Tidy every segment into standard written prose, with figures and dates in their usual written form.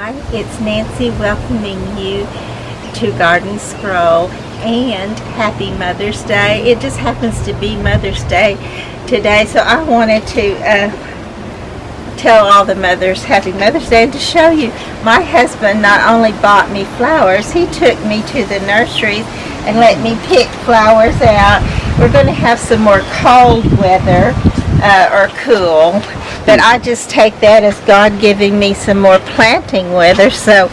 Hi, it's Nancy welcoming you to Garden Scroll and Happy Mother's Day. It just happens to be Mother's Day today, so I wanted to tell all the mothers Happy Mother's Day and to show you. My husband not only bought me flowers, he took me to the nurseries and let me pick flowers out. We're going to have some more cold weather or cool, but I just take that as God giving me some more planting weather. So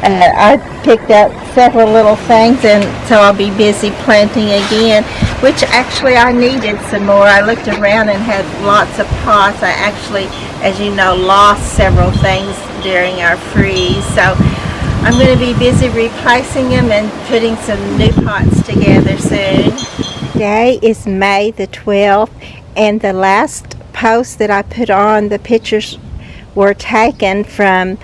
I picked out several little things, and so I'll be busy planting again, which actually I needed some more. I looked around and had lots of pots. I actually, as you know, lost several things during our freeze, so I'm going to be busy replacing them and putting some new pots together soon. Today is May the 12th, and the last post that I put on, the pictures were taken from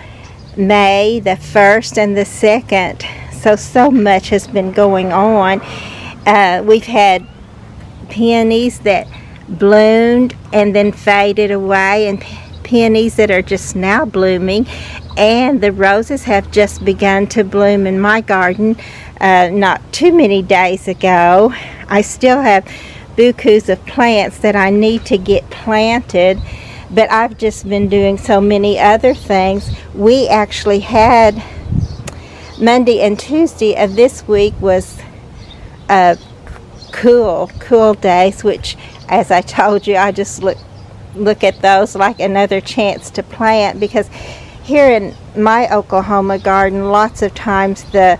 May the 1st and the 2nd. So much has been going on. We've had peonies that bloomed and then faded away, and peonies that are just now blooming, and the roses have just begun to bloom in my garden not too many days ago. I still have bukus of plants that I need to get planted, but I've just been doing so many other things. We actually had Monday and Tuesday of this week was cool days, which, as I told you, I just look at those like another chance to plant, because here in my Oklahoma garden, lots of times the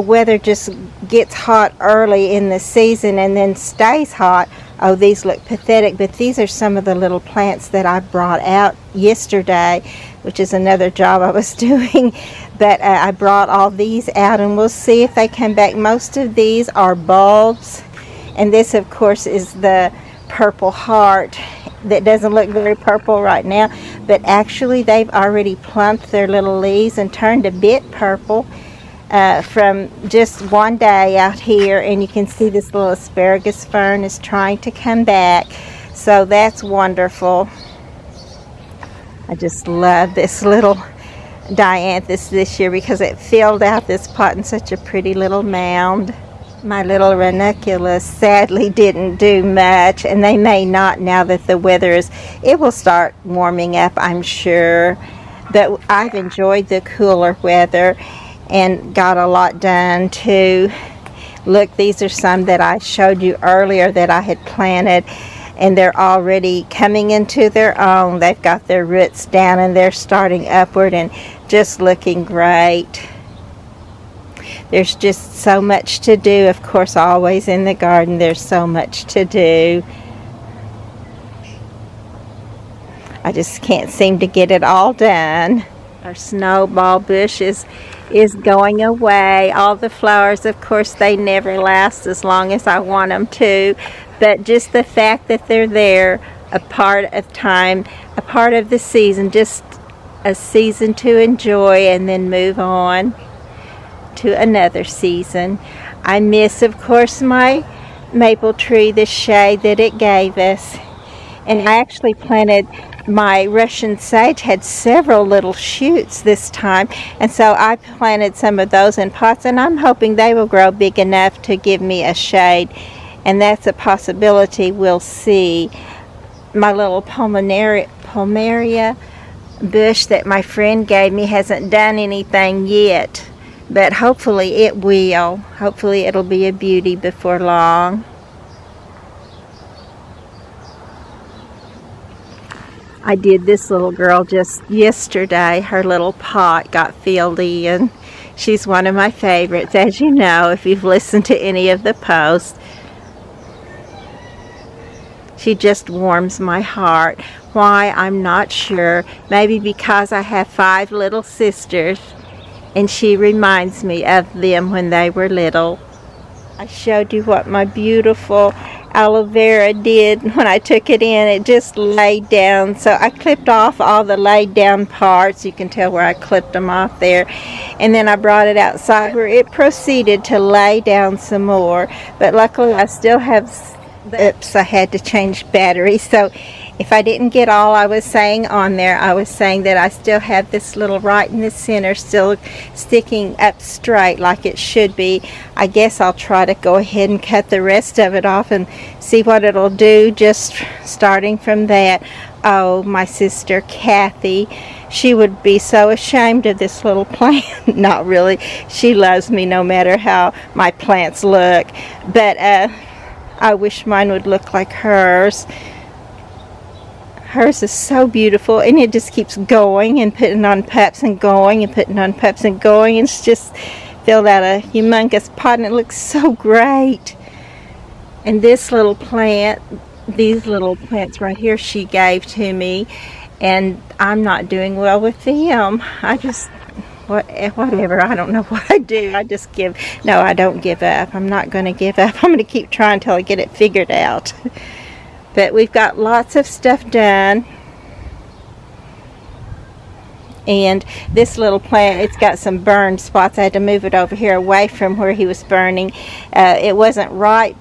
weather just gets hot early in the season and then stays hot. Oh, these look pathetic, but these are some of the little plants that I brought out yesterday, which is another job I was doing. But I brought all these out, and we'll see if they come back. Most of these are bulbs, and this, of course, is the purple heart that doesn't look very purple right now, but actually they've already plumped their little leaves and turned a bit purple from just one day out here. And you can see this little asparagus fern is trying to come back, so that's wonderful. I just love this little dianthus this year because it filled out this pot in such a pretty little mound. My little ranunculus sadly didn't do much, and they may not now that the weather it will start warming up, I'm sure. But I've enjoyed the cooler weather and got a lot done too. Look, these are some that I showed you earlier that I had planted, and they're already coming into their own. They've got their roots down and they're starting upward and just looking great. There's just so much to do. Of course, always in the garden, there's so much to do. I just can't seem to get it all done. Our snowball bush is going away. All the flowers, of course, they never last as long as I want them to. But just the fact that they're there, a part of time, a part of the season, just a season to enjoy and then move on to another season. I miss, of course, my maple tree, the shade that it gave us. And I actually planted my Russian sage, had several little shoots this time, and so I planted some of those in pots, and I'm hoping they will grow big enough to give me a shade, and that's a possibility. We'll see. My little Plumeria bush that my friend gave me hasn't done anything yet, but hopefully it will. Hopefully it'll be a beauty before long. I did this little girl just yesterday. Her little pot got filled in. She's one of my favorites, as you know, if you've listened to any of the posts. She just warms my heart. Why, I'm not sure. Maybe because I have 5 little sisters, and she reminds me of them when they were little. I showed you what my beautiful aloe vera did when I took it in. It just laid down, so I clipped off all the laid down parts. You can tell where I clipped them off there, and then I brought it outside where it proceeded to lay down some more. But luckily I still have, oops, I had to change batteries, so if I didn't get all I was saying on there, I was saying that I still have this little right in the center still sticking up straight like it should be. I guess I'll try to go ahead and cut the rest of it off and see what it'll do, just starting from that. Oh, my sister Kathy, she would be so ashamed of this little plant. Not really. She loves me no matter how my plants look. But I wish mine would look like hers. Hers is so beautiful, and it just keeps going and putting on pups and going and putting on pups and going. It's just filled out a humongous pot, and it looks so great. And this little plant, these little plants right here, she gave to me, and I'm not doing well with them. I just, whatever, I don't know what I do. I just no, I don't give up. I'm not going to give up. I'm going to keep trying until I get it figured out. But we've got lots of stuff done. And this little plant, it's got some burned spots. I had to move it over here away from where he was burning. It wasn't right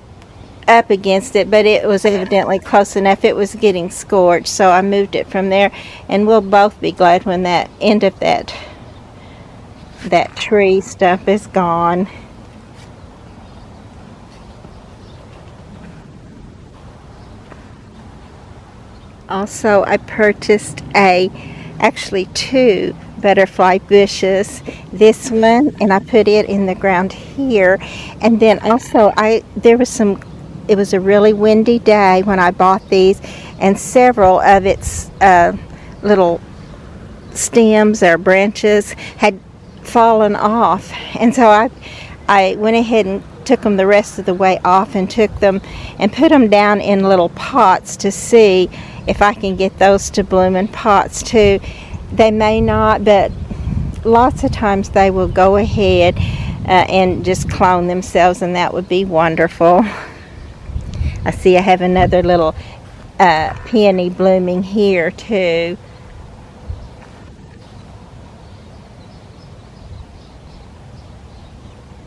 up against it, but it was evidently close enough. It was getting scorched, so I moved it from there, and we'll both be glad when that end of that tree stuff is gone. Also, I purchased actually two butterfly bushes. This one, and I put it in the ground here, and then also it was a really windy day when I bought these, and several of its little stems or branches had fallen off, and so I went ahead and took them the rest of the way off and took them and put them down in little pots to see if I can get those to bloom in pots too. They may not, but lots of times they will go ahead and just clone themselves, and that would be wonderful. I see I have another little peony blooming here too.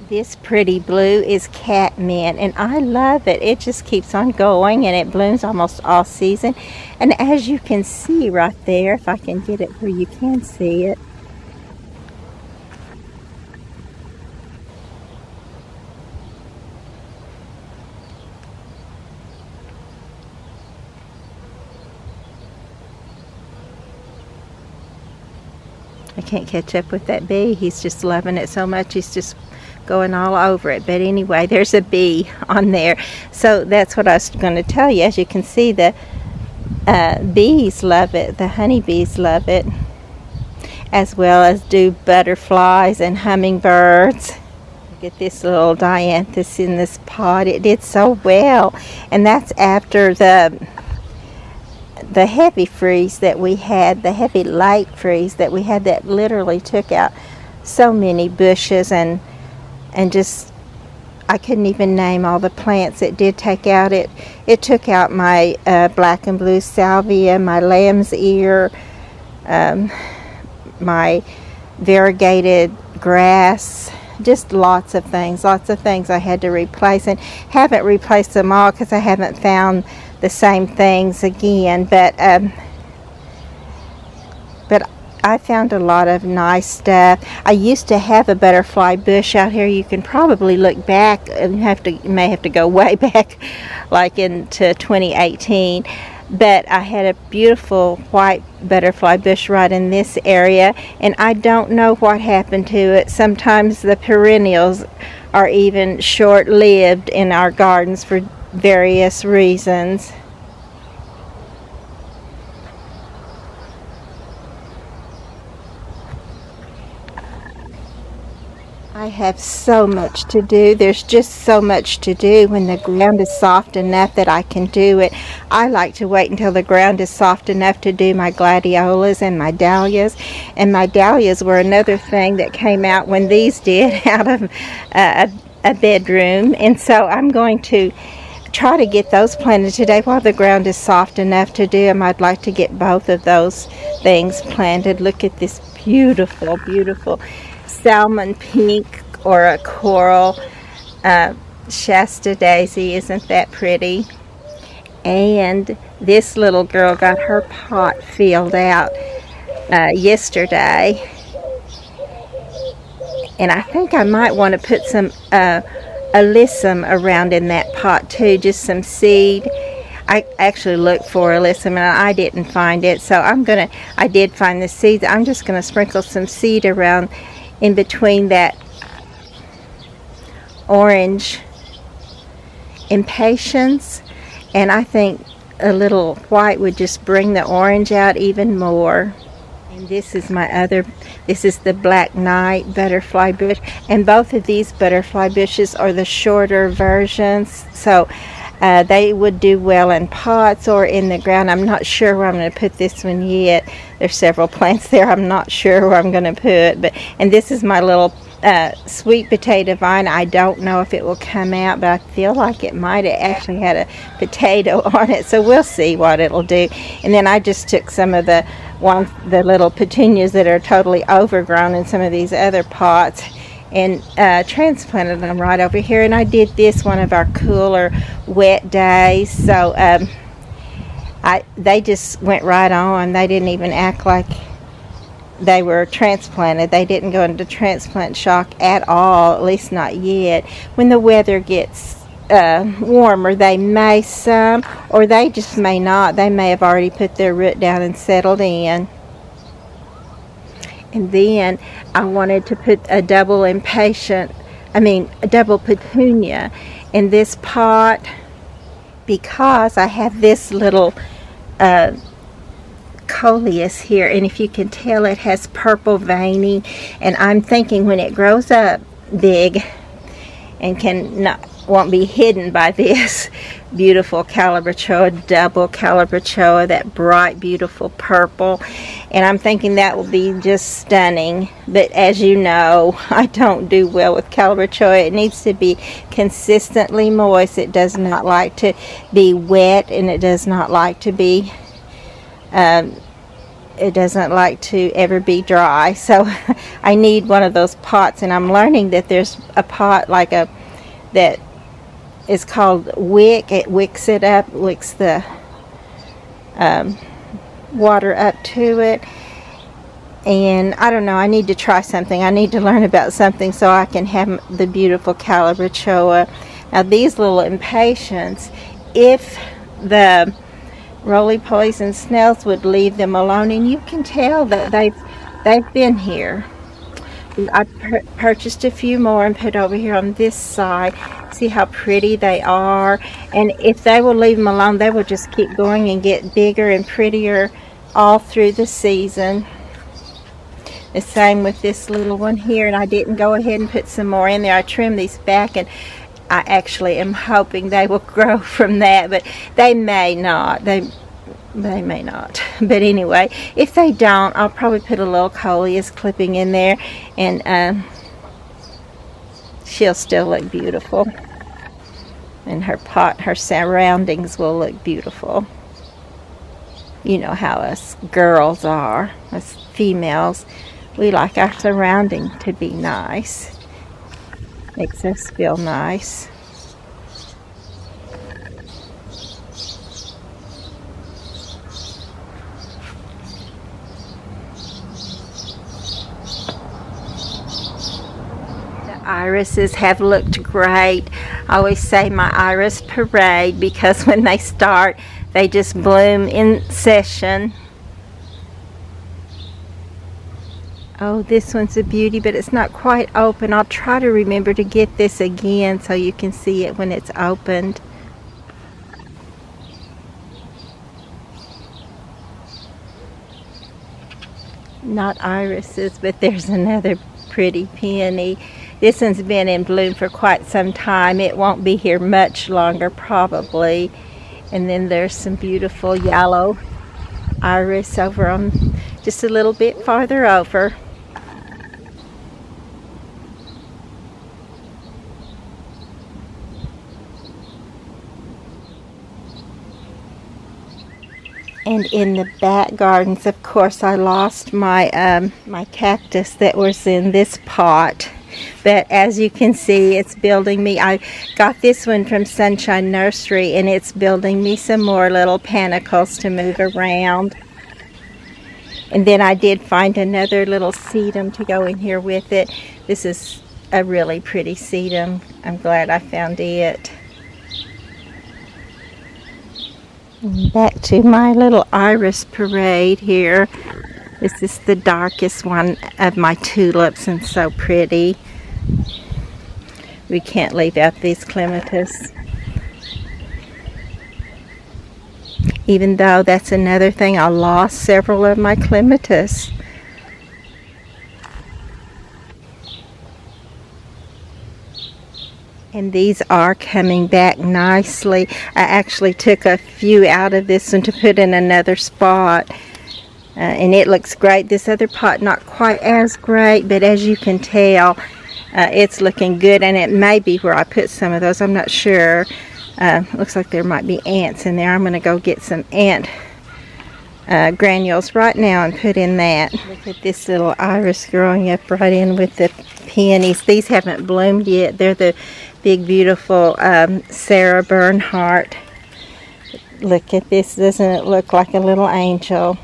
This pretty blue is catmint, and I love it. It just keeps on going, and it blooms almost all season. And as you can see right there, if I can get it where you can see it, I can't catch up with that bee. He's just loving it so much. He's just going all over it. But anyway, there's a bee on there. So that's what I was going to tell you. As you can see, the bees love it. The honeybees love it, as well as do butterflies and hummingbirds. Look at this little dianthus in this pot. It did so well. And that's after the heavy freeze that we had, the heavy light freeze that we had, that literally took out so many bushes, and just I couldn't even name all the plants it did take out. It took out my black and blue salvia, my lamb's ear, my variegated grass, just lots of things I had to replace, and haven't replaced them all because I haven't found the same things again, but I found a lot of nice stuff. I used to have a butterfly bush out here. You can probably look back, and you may have to go way back, like into 2018, but I had a beautiful white butterfly bush right in this area, and I don't know what happened to it. Sometimes the perennials are even short-lived in our gardens for various reasons. I have so much to do. There's just so much to do when the ground is soft enough that I can do it. I like to wait until the ground is soft enough to do my gladiolas and my dahlias. And my dahlias were another thing that came out when these did out of a bedroom. And so I'm going to try to get those planted today while the ground is soft enough to do them. I'd like to get both of those things planted. Look at this beautiful, beautiful salmon pink or a coral Shasta daisy. Isn't that pretty? And this little girl got her pot filled out yesterday. And I think I might want to put some alyssum around in that pot too, just some seed. I actually looked for alyssum and I didn't find it, so I did find the seeds. I'm just gonna sprinkle some seed around in between that orange impatiens, and I think a little white would just bring the orange out even more. And this is the Black Knight butterfly bush, and both of these butterfly bushes are the shorter versions, so they would do well in pots or in the ground. I'm not sure where I'm going to put this one yet. There's several plants there I'm not sure where I'm going to put, and this is my little sweet potato vine. I don't know if it will come out, but I feel like it might have actually had a potato on it, so we'll see what it'll do. And then I just took some of the little petunias that are totally overgrown in some of these other pots and transplanted them right over here. And I did this one of our cooler wet days, so they just went right on. They didn't even act like they were transplanted. They didn't go into transplant shock at all, at least not yet. When the weather gets warmer, they may some, or they just may not. They may have already put their root down and settled in. And then I wanted to put a double petunia in this pot, because I have this little coleus here, and if you can tell, it has purple veining, and I'm thinking when it grows up big and won't be hidden by this beautiful Calibrachoa, double Calibrachoa, that bright beautiful purple, and I'm thinking that will be just stunning. But as you know, I don't do well with Calibrachoa. It needs to be consistently moist. It does not like to be wet, and it does not like to be it doesn't like to ever be dry. So I need one of those pots, and I'm learning that there's a pot that is called wick. It wicks it up, wicks the water up to it. And I don't know, I need to try something. I need to learn about something so I can have the beautiful Calibrachoa. Now these little impatiens, if the roly-polies and snails would leave them alone, and you can tell that they've been here. I purchased a few more and put over here on this side. See how pretty they are, and if they will leave them alone, they will just keep going and get bigger and prettier all through the season. The same with this little one here, and I didn't go ahead and put some more in there. I trimmed these back, and I actually am hoping they will grow from that, but they may not. They may not. But anyway, if they don't, I'll probably put a little coleus clipping in there, and she'll still look beautiful. And her surroundings will look beautiful. You know how us girls are, us females. We like our surrounding to be nice. Makes us feel nice. The irises have looked great. I always say my iris parade, because when they start, they just bloom in session. Oh, this one's a beauty, but it's not quite open. I'll try to remember to get this again so you can see it when it's opened. Not irises, but there's another pretty peony. This one's been in bloom for quite some time. It won't be here much longer, probably. And then there's some beautiful yellow iris over on just a little bit farther over. And in the back gardens, of course, I lost my my cactus that was in this pot. But as you can see, it's building me. I got this one from Sunshine Nursery, and it's building me some more little panicles to move around. And then I did find another little sedum to go in here with it. This is a really pretty sedum. I'm glad I found it. Back to my little iris parade here. This is the darkest one of my tulips and so pretty. We can't leave out these clematis. Even though that's another thing, I lost several of my clematis. And these are coming back nicely. I actually took a few out of this one to put in another spot. And it looks great. This other pot not quite as great, but as you can tell, it's looking good. And it may be where I put some of those. I'm not sure. Looks like there might be ants in there. I'm going to go get some ant granules right now and put in that. Look at this little iris growing up right in with the peonies. These haven't bloomed yet. They're the big, beautiful Sarah Bernhardt. Look at this. Doesn't it look like a little angel?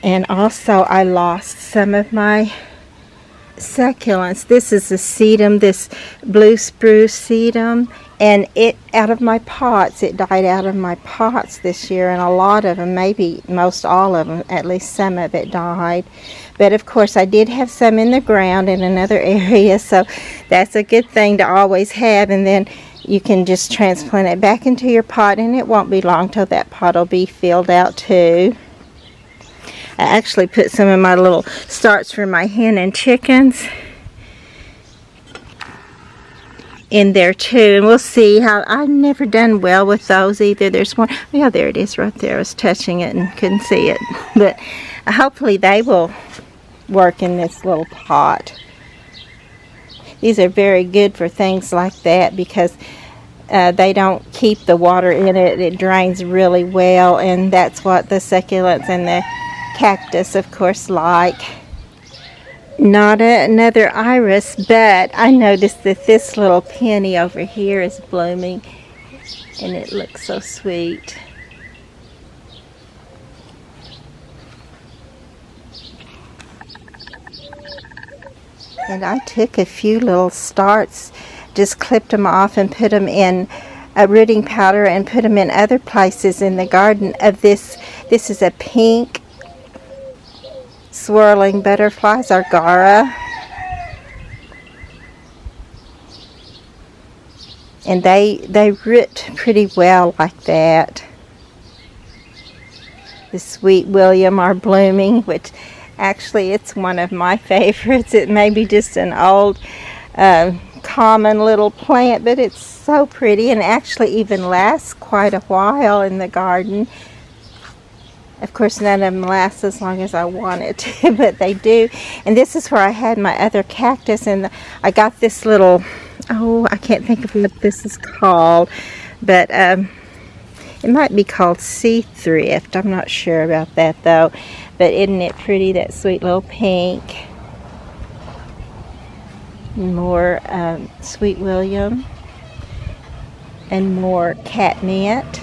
And also I lost some of my succulents. This is a sedum, this blue spruce sedum, and it out of my pots. It died out of my pots this year, and a lot of them, maybe most all of them, at least some of it died. But of course I did have some in the ground in another area, so that's a good thing to always have. And then you can just transplant it back into your pot, and it won't be long till that pot will be filled out too. I actually put some of my little starts for my hen and chickens in there too, and we'll see how. I've never done well with those either. There's one, yeah, there it is right there. I was touching it and couldn't see it, but hopefully they will work in this little pot. These are very good for things like that because they don't keep the water in it. It drains really well, and that's what the succulents and the cactus, of course, like. Not another iris, but I noticed that this little peony over here is blooming, and it looks so sweet. And I took a few little starts, just clipped them off and put them in a rooting powder and put them in other places in the garden of this. This is a pink swirling butterflies, Argara, and they root pretty well like that. The Sweet William are blooming, which actually it's one of my favorites. It may be just an old common little plant, but it's so pretty and actually even lasts quite a while in the garden. Of course, none of them last as long as I want it to, but they do. And this is where I had my other cactus, and I got this little, oh, I can't think of what this is called, but it might be called Sea Thrift. I'm not sure about that, though. But isn't it pretty, that sweet little pink? More Sweet William, and more catmint.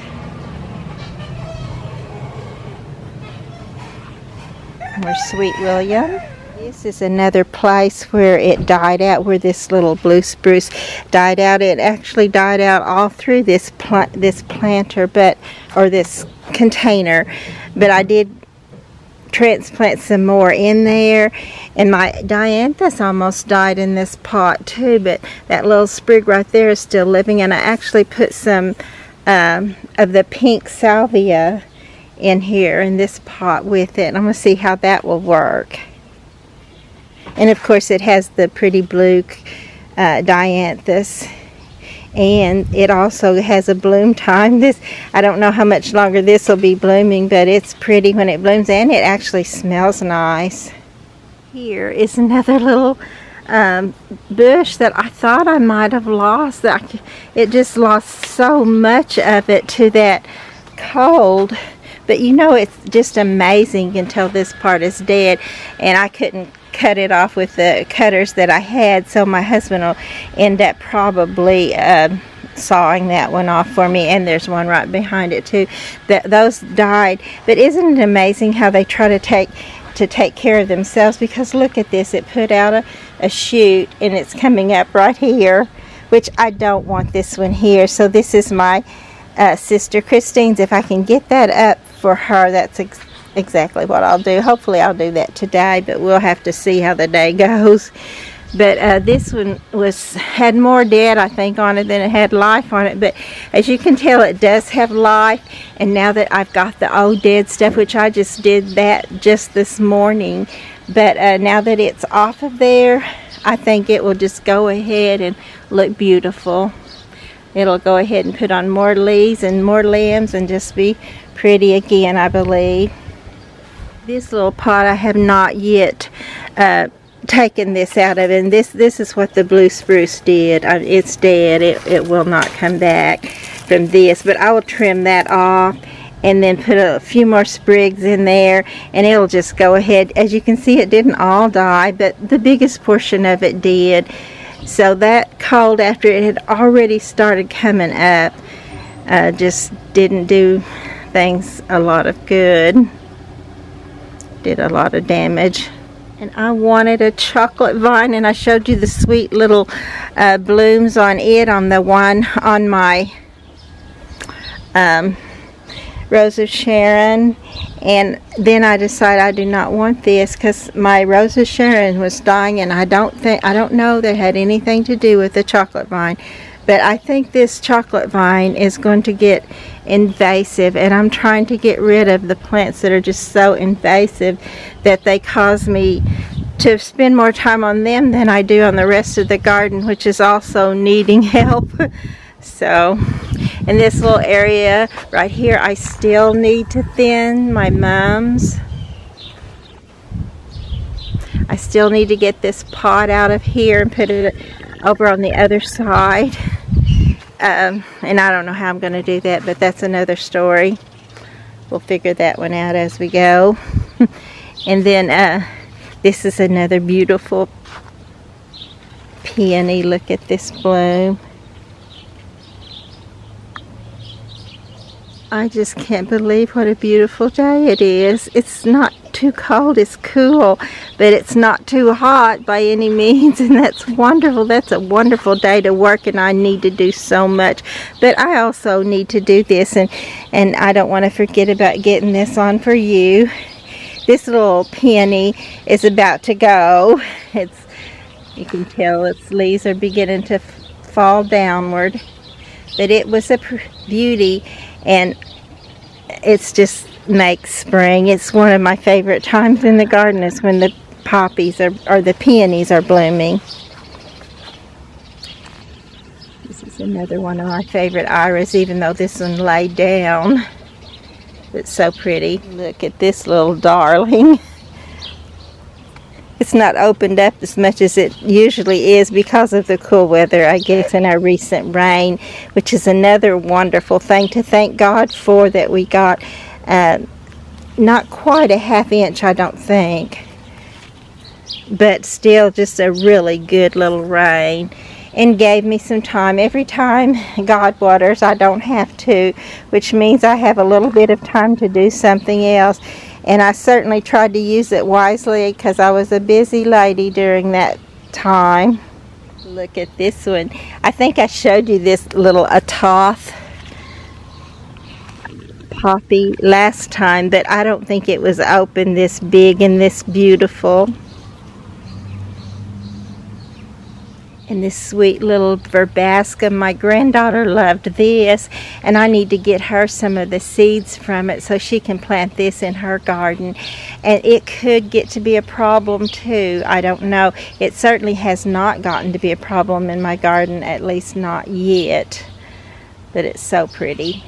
More Sweet William. This is another place where it died out, where this little blue spruce died out. It actually died out all through this planter, or this container. But I did transplant some more in there, and my dianthus almost died in this pot too, but that little sprig right there is still living. And I actually put some of the pink salvia in here in this pot with it. I'm going to see how that will work. And of course it has the pretty blue dianthus, and it also has a bloom time. This, I don't know how much longer this will be blooming, but it's pretty when it blooms, and it actually smells nice. Here is another little bush that I thought I might have lost. It just lost so much of it to that cold. But you know, it's just amazing until this part is dead, and I couldn't cut it off with the cutters that I had, so my husband will end up probably sawing that one off for me. And there's one right behind it too. Those died. But isn't it amazing how they try to take care of themselves? Because look at this, it put out a shoot and it's coming up right here, which I don't want this one here. So this is my sister Christine's. If I can get that up for her, that's exactly what I'll do. Hopefully I'll do that today, but we'll have to see how the day goes. But this one had more dead, I think, on it than it had life on it. But as you can tell, it does have life. And now that I've got the old dead stuff, which I just did that just this morning, but now that it's off of there, I think it will just go ahead and look beautiful. It'll go ahead and put on more leaves and more limbs and just be pretty again, I believe. This little pot I have not yet taken this out of, and this is what the blue spruce did. It's dead. It will not come back from this, but I will trim that off and then put a few more sprigs in there, and it'll just go ahead. As you can see, it didn't all die, but the biggest portion of it did. So that cold, after it had already started coming up, just didn't do things a lot of good. Did a lot of damage. And I wanted a chocolate vine, and I showed you the sweet little blooms on it, on the one on my Rose of Sharon. And then I decided I do not want this because my Rose of Sharon was dying, and I don't know that had anything to do with the chocolate vine. But I think this chocolate vine is going to get invasive, and I'm trying to get rid of the plants that are just so invasive that they cause me to spend more time on them than I do on the rest of the garden, which is also needing help. So, in this little area right here, I still need to thin my mums. I still need to get this pot out of here and put it over on the other side. And I don't know how I'm going to do that, but that's another story. We'll figure that one out as we go. And then this is another beautiful peony. Look at this bloom. I just can't believe what a beautiful day it is. It's not too cold, it's cool, but it's not too hot by any means, and that's wonderful. That's a wonderful day to work, and I need to do so much. But I also need to do this, and I don't want to forget about getting this on for you. This little peony is about to go. You can tell its leaves are beginning to fall downward, but it was a beauty. And it's just makes spring. It's one of my favorite times in the garden is when the poppies or the peonies are blooming. This is another one of my favorite iris, even though this one laid down. It's so pretty. Look at this little darling. It's not opened up as much as it usually is because of the cool weather, I guess, and our recent rain, which is another wonderful thing to thank God for, that we got not quite a ½ inch, I don't think, but still just a really good little rain, and gave me some time. Every time God waters, I don't have to, which means I have a little bit of time to do something else. And I certainly tried to use it wisely because I was a busy lady during that time. Look at this one. I think I showed you this little Atoth poppy last time, but I don't think it was open this big and this beautiful. And this sweet little verbascum, my granddaughter loved this, and I need to get her some of the seeds from it so she can plant this in her garden. And it could get to be a problem too, I don't know. It certainly has not gotten to be a problem in my garden, at least not yet, but it's so pretty.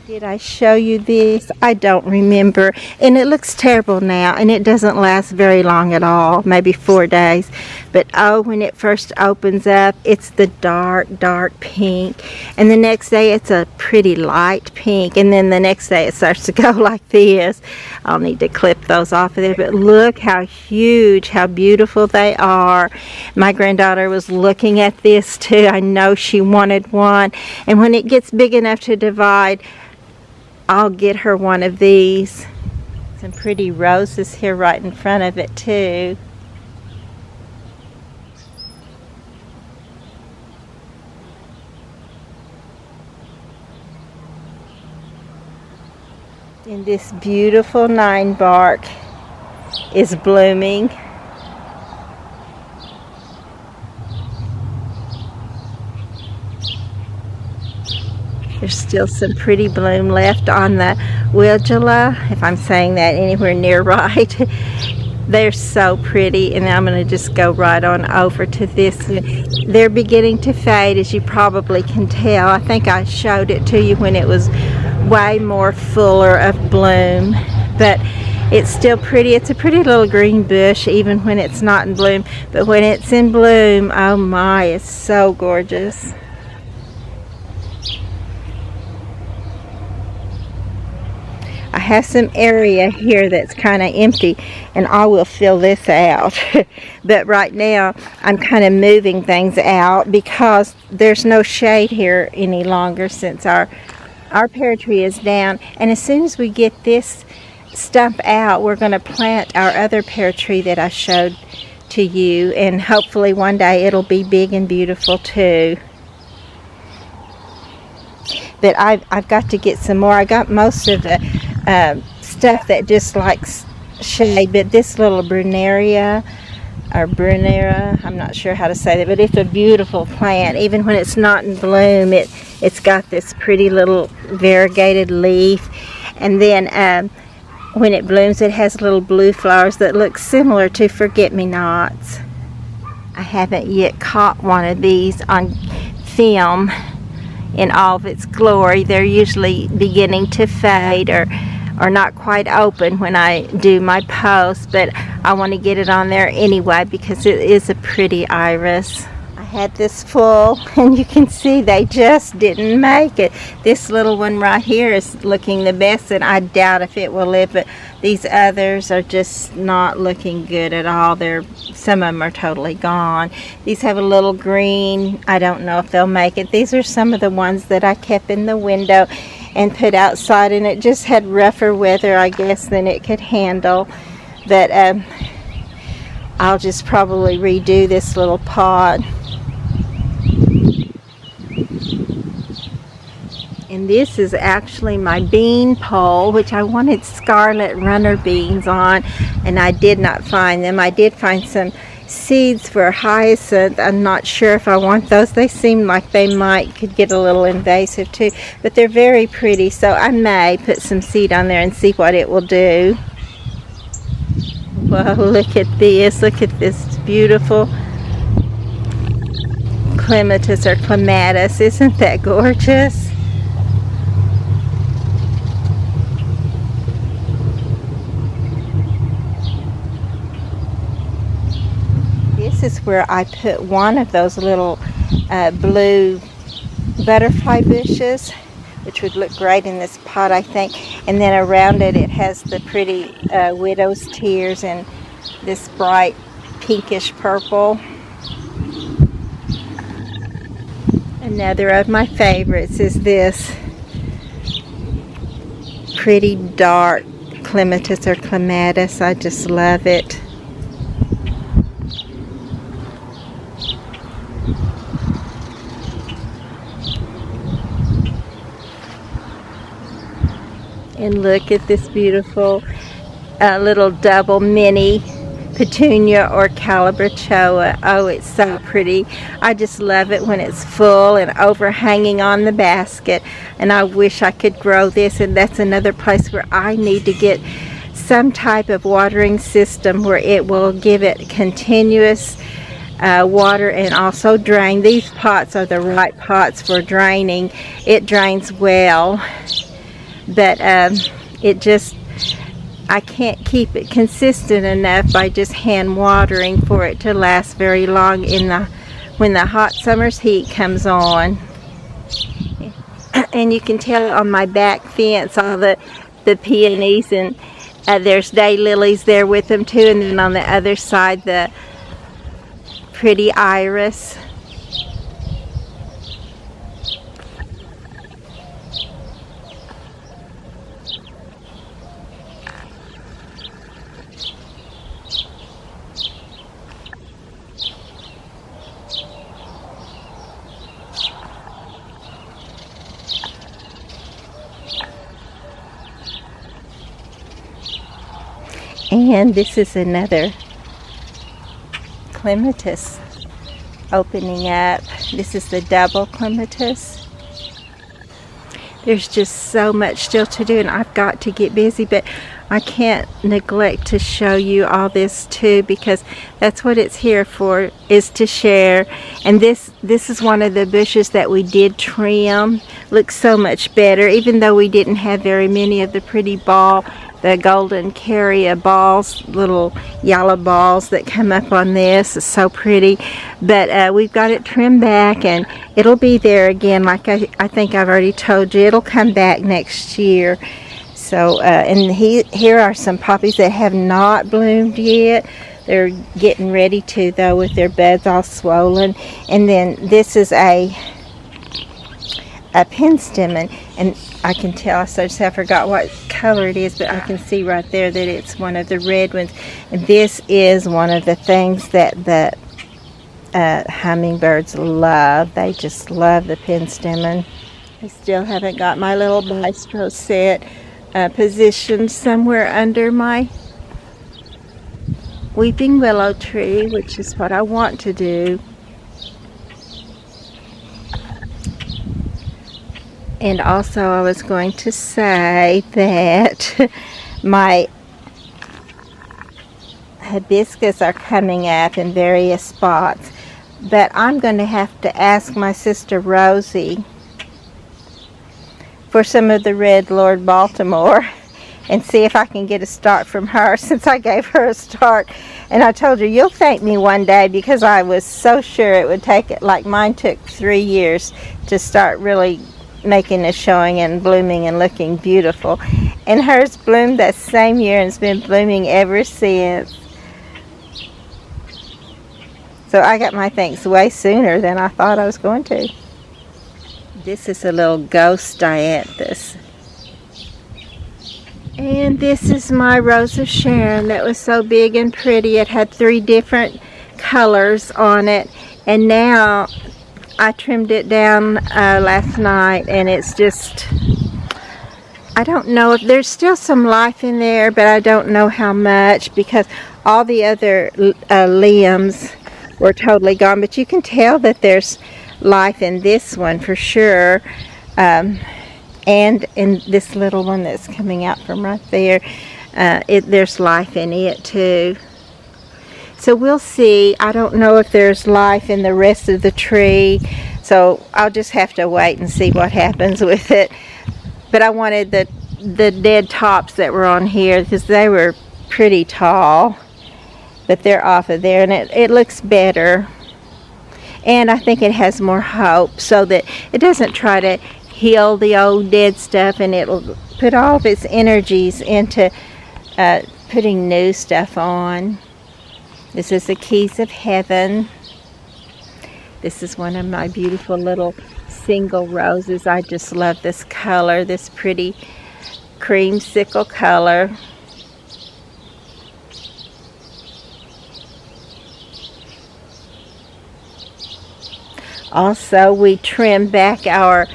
Did I show you this? I don't remember. And it looks terrible now, and it doesn't last very long at all, maybe 4 days. But oh, when it first opens up, it's the dark, dark pink. And the next day, it's a pretty light pink. And then the next day, it starts to go like this. I'll need to clip those off of there. But look how huge, how beautiful they are. My granddaughter was looking at this too. I know she wanted one. And when it gets big enough to divide, I'll get her one of these. Some pretty roses here right in front of it too. And this beautiful 9-bark is blooming. There's still some pretty bloom left on the Wigula, if I'm saying that anywhere near right. They're so pretty, and I'm going to just go right on over to this. They're beginning to fade, as you probably can tell. I think I showed it to you when it was way more fuller of bloom, but it's still pretty. It's a pretty little green bush even when it's not in bloom, but when it's in bloom, oh my, it's so gorgeous. I have some area here that's kind of empty, and I will fill this out. But right now I'm kind of moving things out because there's no shade here any longer since our pear tree is down. And as soon as we get this stump out, we're going to plant our other pear tree that I showed to you, and hopefully one day it'll be big and beautiful too. But I've got to get some more. I got most of the stuff that just likes shade, but this little Bruneria, or Bruneria, I'm not sure how to say that, but it's a beautiful plant. Even when it's not in bloom, it's got this pretty little variegated leaf, and then when it blooms, it has little blue flowers that look similar to forget-me-nots. I haven't yet caught one of these on film in all of its glory. They're usually beginning to fade or not quite open when I do my post, but I want to get it on there anyway because it is a pretty iris. I had this full, and you can see they just didn't make it. This little one right here is looking the best, and I doubt if it will live, but these others are just not looking good at all. Some of them are totally gone. These have a little green. I don't know if they'll make it. These are some of the ones that I kept in the window and put outside, and it just had rougher weather, I guess, than it could handle. But I'll just probably redo this little pot. And this is actually my bean pole, which I wanted scarlet runner beans on, and I did not find them. I did find some seeds for hyacinth. I'm not sure if I want those. They seem like they could get a little invasive too, but they're very pretty, so I may put some seed on there and see what it will do. Well, look at this. Look at this beautiful clematis or clematis. Isn't that gorgeous? This is where I put one of those little blue butterfly bushes, which would look great in this pot, I think. And then around it, it has the pretty widow's tears and this bright pinkish purple. Another of my favorites is this pretty dark clematis or clematis. I just love it. And look at this beautiful little double mini Petunia or Calibrachoa. Oh, it's so pretty. I just love it when it's full and overhanging on the basket. And I wish I could grow this, and that's another place where I need to get some type of watering system where it will give it continuous water and also drain. These pots are the right pots for draining. It drains well. but it just, I can't keep it consistent enough by just hand watering for it to last very long when the hot summer's heat comes on. And you can tell on my back fence all the peonies, and there's daylilies there with them too, and then on the other side the pretty iris. And this is another clematis opening up. This is the double clematis. There's just so much still to do, and I've got to get busy, but I can't neglect to show you all this too, because that's what it's here for, is to share. And this is one of the bushes that we did trim. Looks so much better, even though we didn't have very many of the pretty the golden carrier balls, little yellow balls that come up on this. It's so pretty. But we've got it trimmed back, and it'll be there again. Like I think I've already told you, it'll come back next year. So, and here are some poppies that have not bloomed yet. They're getting ready to, though, with their buds all swollen. And then this is a pin stem, and I can tell, I forgot what color it is, but I can see right there that it's one of the red ones. And this is one of the things that the hummingbirds love. They just love the pin stem. I still haven't got my little bistro set positioned somewhere under my weeping willow tree, which is what I want to do. And also, I was going to say that my hibiscus are coming up in various spots, but I'm going to have to ask my sister Rosie for some of the red Lord Baltimore and see if I can get a start from her, since I gave her a start. And I told her, you'll thank me one day, because I was so sure it would take it. Like mine took 3 years to start really making a showing and blooming and looking beautiful, and hers bloomed that same year and it's been blooming ever since. So I got my thanks way sooner than I thought I was going to. This is a little ghost dianthus, and this is my Rose of Sharon that was so big and pretty. It had 3 different colors on it, and now I trimmed it down last night, and it's just, I don't know if there's still some life in there, but I don't know how much, because all the other limbs were totally gone. But you can tell that there's life in this one for sure, and in this little one that's coming out from right there, there's life in it too. So we'll see. I don't know if there's life in the rest of the tree, so I'll just have to wait and see what happens with it. But I wanted the dead tops that were on here, because they were pretty tall, but they're off of there, and it looks better. And I think it has more hope, so that it doesn't try to heal the old dead stuff, and it'll put all of its energies into putting new stuff on. This is the Keys of Heaven. This is one of my beautiful little single roses. I just love this color, this pretty creamsicle color. Also, we trimmed back our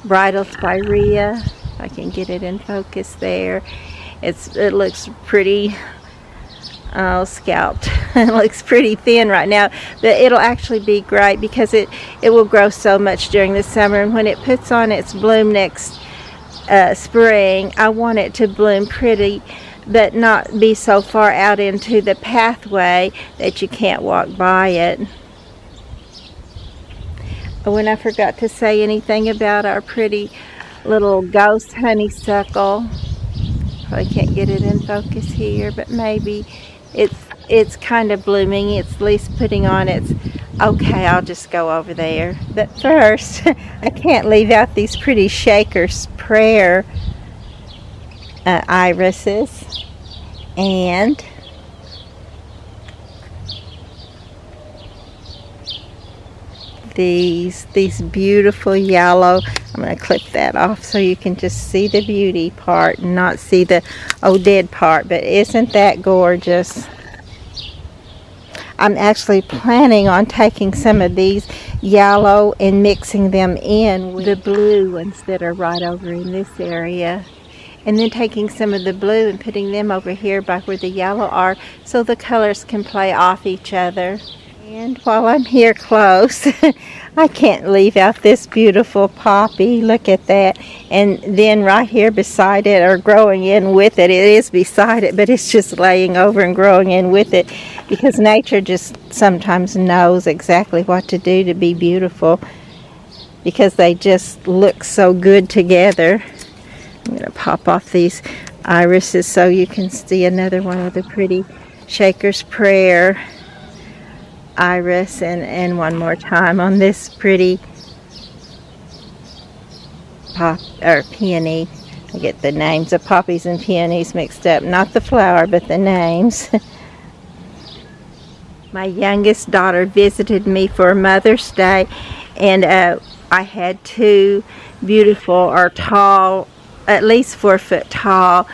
bridal spirea. If I can get it in focus there. It looks pretty scalped. It looks pretty thin right now, but it'll actually be great, because it will grow so much during the summer, and when it puts on its bloom next spring, I want it to bloom pretty, but not be so far out into the pathway that you can't walk by it. Oh, and I forgot to say anything about our pretty little ghost honeysuckle. Probably can't get it in focus here, but maybe it's kind of blooming. It's at least putting on its... Okay, I'll just go over there. But first, I can't leave out these pretty Shaker's Prayer irises. And these beautiful yellow... I'm going to clip that off so you can just see the beauty part and not see the dead part. But isn't that gorgeous? I'm actually planning on taking some of these yellow and mixing them in with the blue ones that are right over in this area. And then taking some of the blue and putting them over here by where the yellow are so the colors can play off each other. And while I'm here close, I can't leave out this beautiful poppy. Look at that. And then right here beside it, or growing in with it, it is beside it, but it's just laying over and growing in with it, because nature just sometimes knows exactly what to do to be beautiful, because they just look so good together. I'm going to pop off these irises so you can see another one of the pretty Shaker's Prayer iris, and one more time on this pretty peony. I get the names of poppies and peonies mixed up, not the flower but the names. My youngest daughter visited me for Mother's Day, and I had two beautiful, or tall, at least 4 foot tall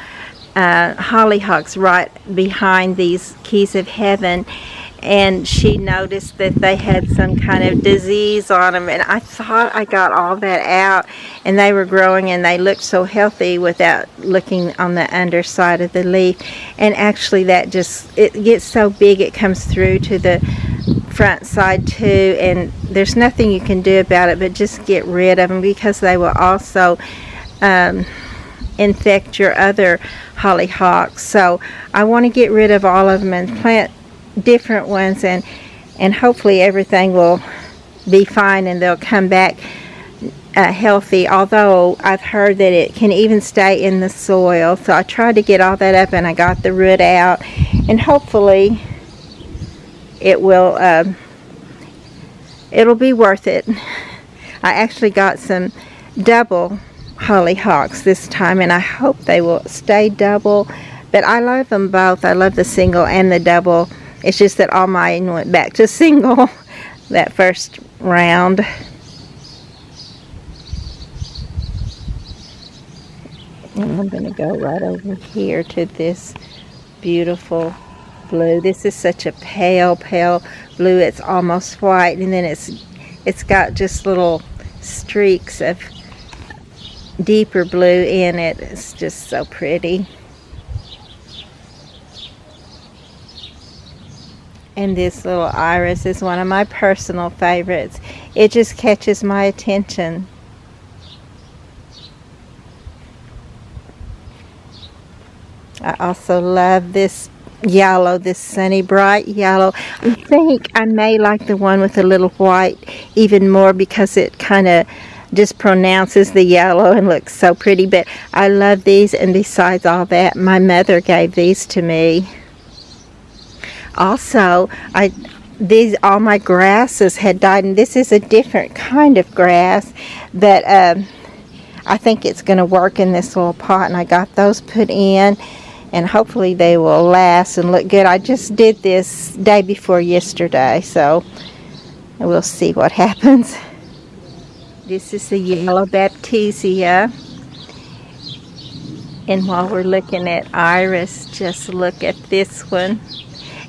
hollyhocks right behind these keys of heaven. And she noticed that they had some kind of disease on them, and I thought I got all that out, and they were growing and they looked so healthy without looking on the underside of the leaf. And actually that just, it gets so big it comes through to the front side too, and there's nothing you can do about it but just get rid of them, because they will also infect your other hollyhocks. So I want to get rid of all of them and plant different ones, and hopefully everything will be fine and they'll come back healthy, although I've heard that it can even stay in the soil. So I tried to get all that up and I got the root out, and hopefully it will it'll be worth it. I actually got some double hollyhocks this time, and I hope they will stay double, but I love them both. I love the single and the double. It's just that all mine went back to single that first round. And I'm going to go right over here to this beautiful blue. This is such a pale blue. It's almost white, and then it's got just little streaks of deeper blue in it. It's just so pretty. And this little iris is one of my personal favorites. It just catches my attention. I also love this yellow, this sunny bright yellow. I think I may like the one with a little white even more, because it kind of just pronounces the yellow and looks so pretty. But I love these, and besides all that, my mother gave these to me. Also, all my grasses had died, and this is a different kind of grass, but I think it's going to work in this little pot, and I got those put in, and hopefully they will last and look good. I just did this day before yesterday, so we'll see what happens. This is the yellow Baptisia, and while we're looking at iris, just look at this one.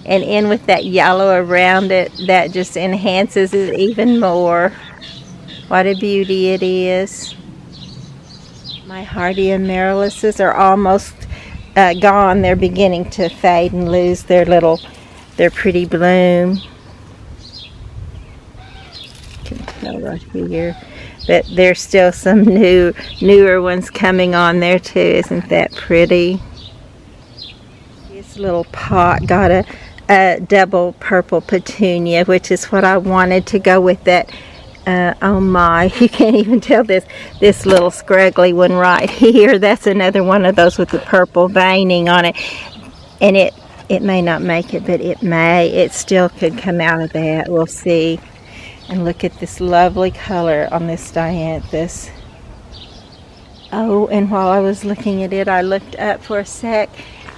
And in with that yellow around it, that just enhances it even more. What a beauty it is. My hardy amaryllises are almost gone. They're beginning to fade and lose their pretty bloom. You can tell right here. But there's still some newer ones coming on there too. Isn't that pretty? This little pot got a double purple petunia, which is what I wanted to go with that Oh my, you can't even tell this little scraggly one right here. That's another one of those with the purple veining on it. And it may not make it, but it may. It still could come out of that. We'll see. And look at this lovely color on this dianthus. Oh, and while I was looking at it, I looked up for a sec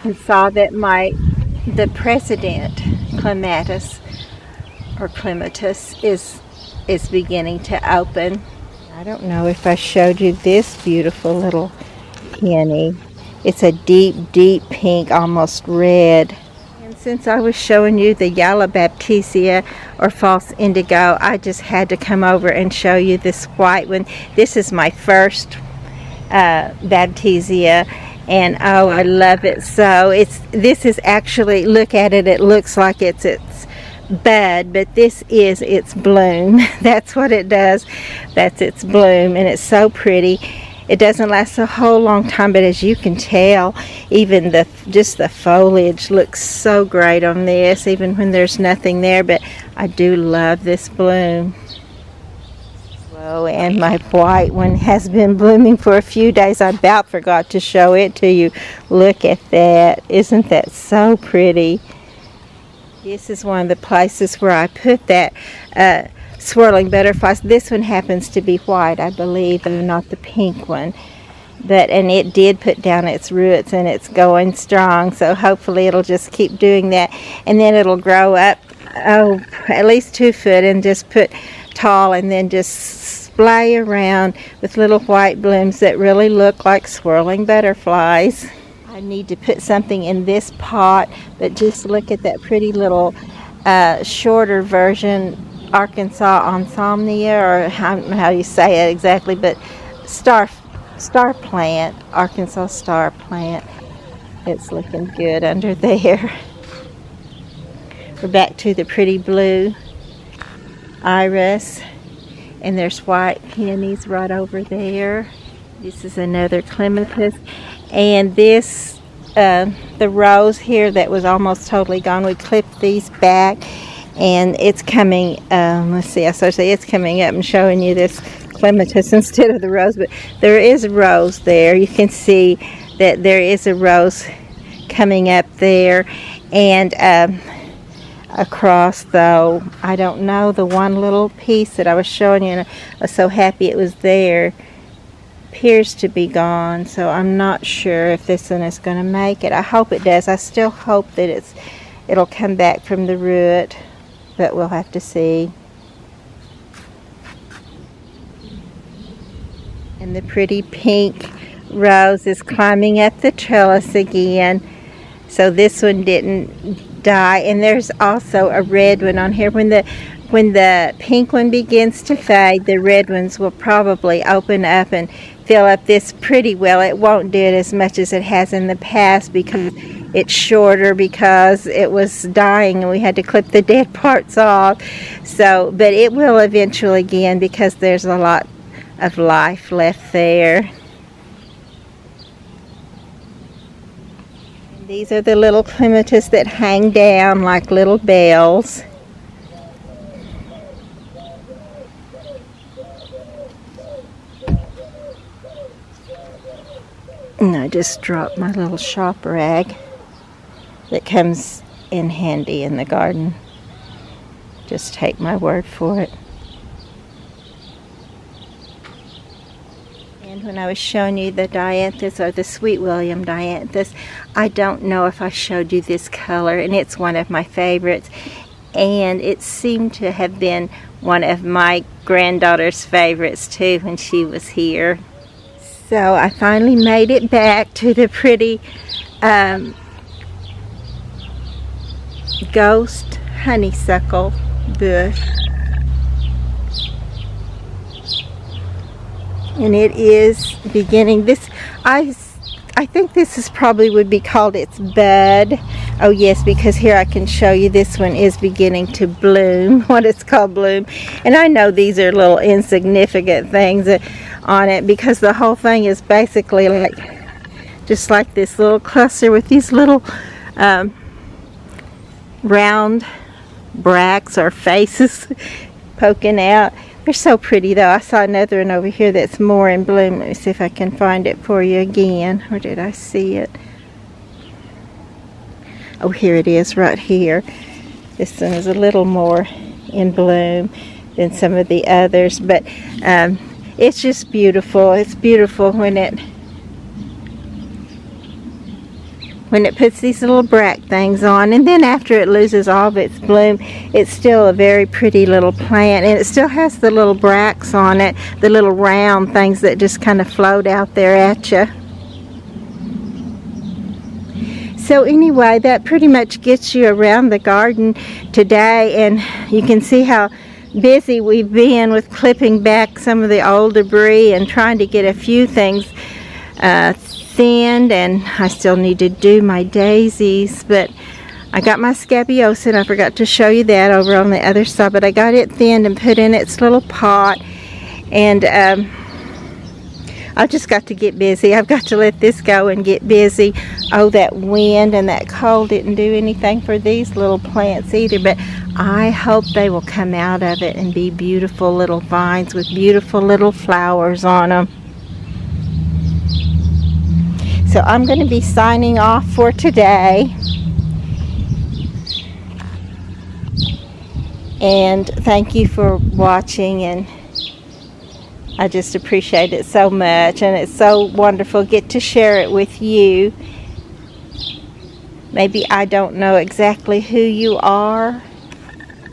and saw that the president clematis or clematis is beginning to open. I don't know if I showed you this beautiful little peony. It's a deep, deep pink, almost red. And since I was showing you the yellow Baptisia or false indigo, I just had to come over and show you this white one. This is my first Baptisia, and oh, I love it so. This is actually, look at it, it looks like it's bud, but this is its bloom. That's what it does. That's its bloom, and it's so pretty. It doesn't last a whole long time, but as you can tell, even just the foliage looks so great on this, even when there's nothing there. But I do love this bloom. Oh, and my white one has been blooming for a few days. I about forgot to show it to you. Look at that. Isn't that so pretty? This is one of the places where I put that swirling butterflies. This one happens to be white, I believe, though not the pink one. And it did put down its roots, and it's going strong. So hopefully it'll just keep doing that, and then it'll grow up, at least 2 foot, and just put tall, and then just splay around with little white blooms that really look like swirling butterflies. I need to put something in this pot, but just look at that pretty little shorter version, Arkansas Insomnia, or I don't know how you say it exactly, but star plant, Arkansas star plant. It's looking good under there. We're back to the pretty blue iris, and there's white peonies right over there. This is another clematis, and this the rose here that was almost totally gone, we clipped these back, and it's coming, let's see, I started to say it's coming up and showing you this clematis instead of the rose, but there is a rose there. You can see that there is a rose coming up there, and across, though, I don't know, the one little piece that I was showing you, and I was so happy it was there, appears to be gone, so I'm not sure if this one is going to make it. I hope it does. I still hope that it'll come back from the root, but we'll have to see. And the pretty pink rose is climbing up the trellis again, so this one didn't die. And there's also a red one on here. When the pink one begins to fade, the red ones will probably open up and fill up this pretty well. It won't do it as much as it has in the past because it's shorter, because it was dying and we had to clip the dead parts off. So, but it will eventually again, because there's a lot of life left there. And these are the little clematis that hang down like little bells. And I just dropped my little shop rag that comes in handy in the garden. Just take my word for it. And when I was showing you the dianthus, or the Sweet William dianthus, I don't know if I showed you this color, and it's one of my favorites. And it seemed to have been one of my granddaughter's favorites too when she was here. So I finally made it back to the pretty ghost honeysuckle bush. And it is beginning, this, I think this is probably would be called its bud. Oh yes, because here I can show you this one is beginning to bloom, what it's called bloom. And I know these are little insignificant things on it, because the whole thing is basically like just like this little cluster with these little round bracts or faces poking out. They're so pretty though. I saw another one over here that's more in bloom. Let me see if I can find it for you again. Or did I see it? Oh, here it is right here. This one is a little more in bloom than some of the others, but it's just beautiful. It's beautiful when it puts these little bract things on, and then after it loses all of its bloom, it's still a very pretty little plant, and it still has the little bracts on it, the little round things that just kind of float out there at you. So anyway, that pretty much gets you around the garden today, and you can see how busy we've been with clipping back some of the old debris and trying to get a few things thinned, and I still need to do my daisies, but I got my scabious, and I forgot to show you that over on the other side, but I got it thinned and put in its little pot, and I've just got to get busy. I've got to let this go and get busy. Oh, that wind and that cold didn't do anything for these little plants either, but I hope they will come out of it and be beautiful little vines with beautiful little flowers on them. So I'm going to be signing off for today. And thank you for watching, and I just appreciate it so much, and it's so wonderful to get to share it with you. Maybe I don't know exactly who you are,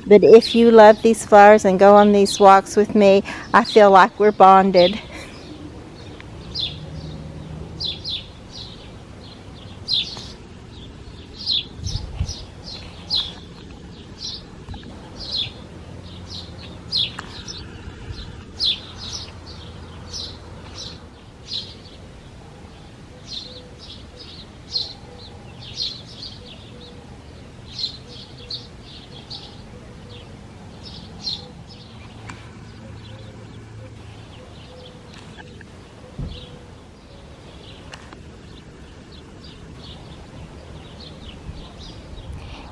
but if you love these flowers and go on these walks with me, I feel like we're bonded.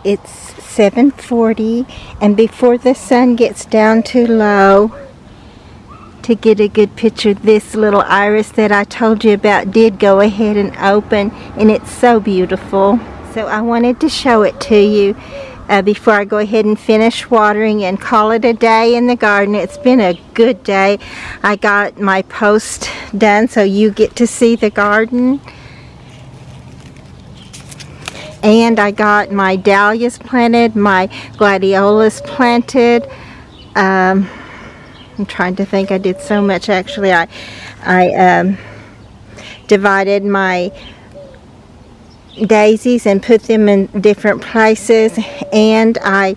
It's 7:40, and before the sun gets down too low, to get a good picture, this little iris that I told you about did go ahead and open, and it's so beautiful. So I wanted to show it to you before I go ahead and finish watering and call it a day in the garden. It's been a good day. I got my post done so you get to see the garden. And I got my dahlias planted, my gladiolas planted. I'm trying to think, I did so much actually. I divided my daisies and put them in different places, and I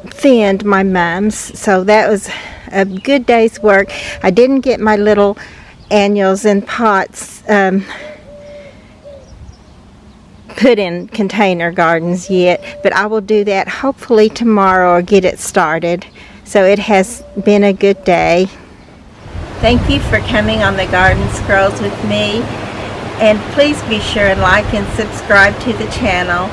thinned my mums. So that was a good day's work. I didn't get my little annuals and pots put in container gardens yet, but I will do that hopefully tomorrow or get it started. So it has been a good day. Thank you for coming on the Garden Scrolls with me, and please be sure and like and subscribe to the channel.